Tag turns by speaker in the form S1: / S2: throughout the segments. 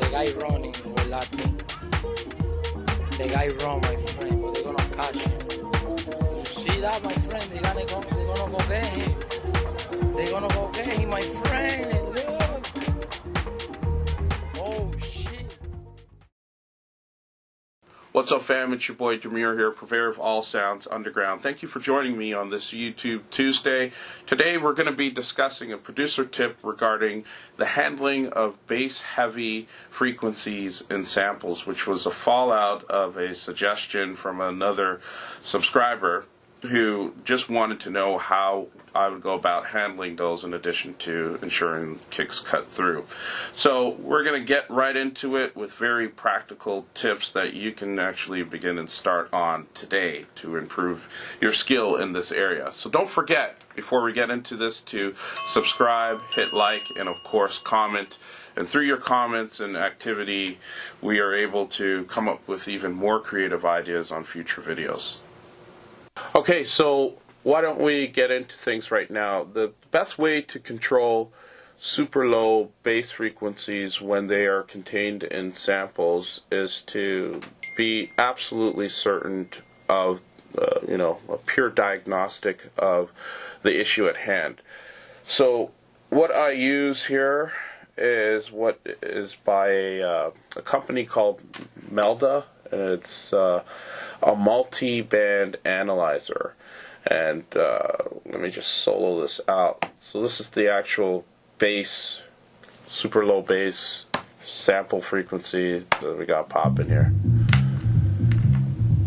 S1: The guy running, volate. The guy run, my friend, but they're gonna catch him. You see that, my friend? They're gonna go get him. They're gonna go get him, my friend. Look. Oh, shit.
S2: What's up, fam? It's your boy Demuir here, purveyor of all sounds underground. Thank you for joining me on this YouTube Tuesday. Today we're going to be discussing a producer tip regarding the handling of bass-heavy frequencies and samples, which was a fallout of a suggestion from another subscriber who just wanted to know how I would go about handling those in addition to ensuring kicks cut through. So we're going to get right into it with very practical tips that you can actually begin and start on today to improve your skill in this area. So don't forget, before we get into this, to subscribe, hit like, and of course comment. And through your comments and activity, we are able to come up with even more creative ideas on future videos. Okay, so why don't we get into things right now? The best way to control super low bass frequencies when they are contained in samples is to be absolutely certain of, a pure diagnostic of the issue at hand. So what I use here is what is by a company called Melda, and it's a multi-band analyzer. And let me just solo this out. So this is the actual bass, super low bass sample frequency that we got popping here.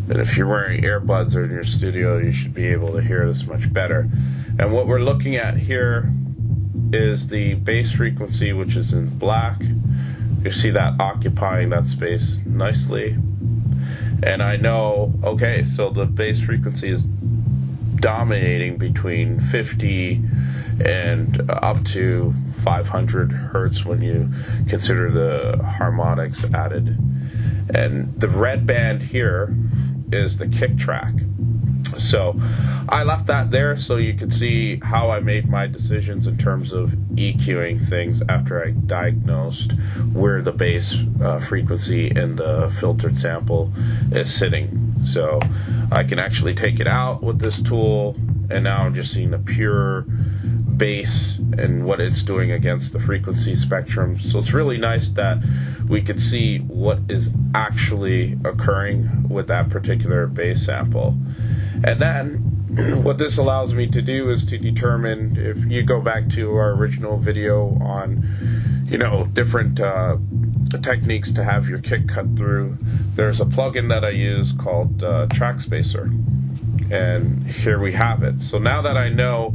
S2: And if you're wearing earbuds or in your studio, you should be able to hear this much better. And what we're looking at here is the bass frequency, which is in black. You see that occupying that space nicely. And I know, okay, so the bass frequency is dominating between 50 and up to 500 hertz when you consider the harmonics added. And the red band here is the kick track. So I left that there so you could see how I made my decisions in terms of EQing things after I diagnosed where the bass frequency in the filtered sample is sitting. So I can actually take it out with this tool, and now I'm just seeing the pure bass and what it's doing against the frequency spectrum. So it's really nice that we could see what is actually occurring with that particular bass sample. And then what this allows me to do is to determine, if you go back to our original video on, different techniques to have your kick cut through, there's a plugin that I use called Track Spacer. And here we have it. So now that I know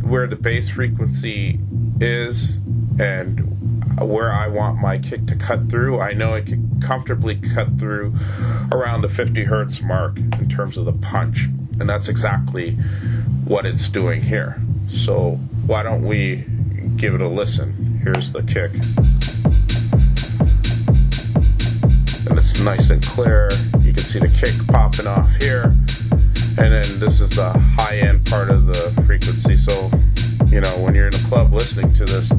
S2: where the bass frequency is and where I want my kick to cut through, I know it can comfortably cut through around the 50 hertz mark in terms of the punch. And that's exactly what it's doing here. So why don't we give it a listen? Here's the kick. And it's nice and clear. You can see the kick popping off here. And then this is the high-end part of the frequency. So, when you're in a club listening to this,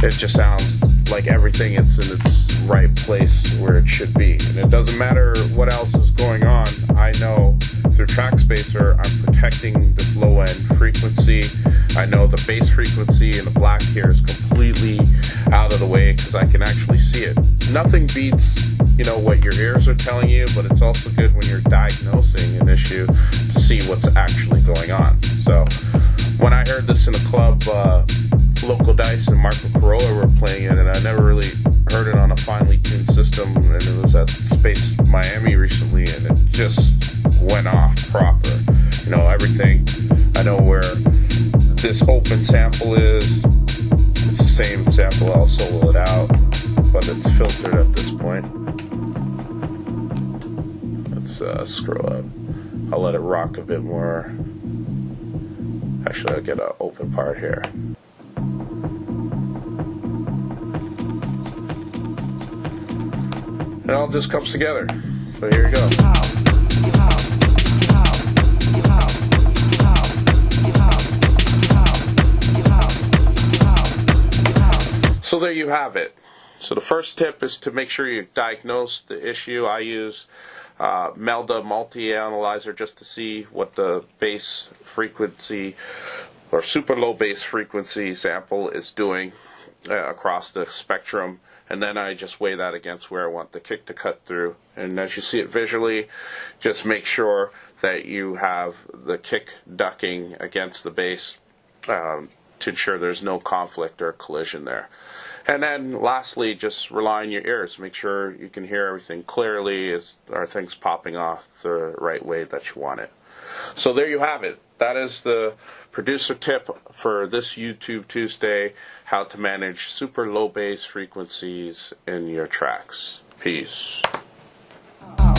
S2: it just sounds like everything is in its right place where it should be. And it doesn't matter what else is going on. I know through Track Spacer, I'm protecting this low-end frequency. I know the bass frequency in the black here is completely out of the way because I can actually see it. Nothing beats, what your ears are telling you, but it's also good when you're diagnosing an issue to see what's actually going on. So when I heard this in a club, Local Dice and Marco Carolla were playing it, and I never really heard it on a finely tuned system, and it was at Space Miami recently, and it just went off proper. Everything. I know where this open sample is. It's the same sample, I'll solo it out, but it's filtered at this point. Let's scroll up. I'll let it rock a bit more. Actually, I'll get an open part here. It all just comes together. So here you go. So there you have it. So the first tip is to make sure you diagnose the issue. I use Melda multi-analyzer just to see what the bass frequency or super low bass frequency sample is doing across the spectrum, and then I just weigh that against where I want the kick to cut through. And as you see it visually, just make sure that you have the kick ducking against the bass to ensure there's no conflict or collision there. And then lastly, just rely on your ears. Make sure you can hear everything clearly. Are things popping off the right way that you want it? So there you have it. That is the producer tip for this YouTube Tuesday, how to manage super low bass frequencies in your tracks. Peace.
S3: Wow.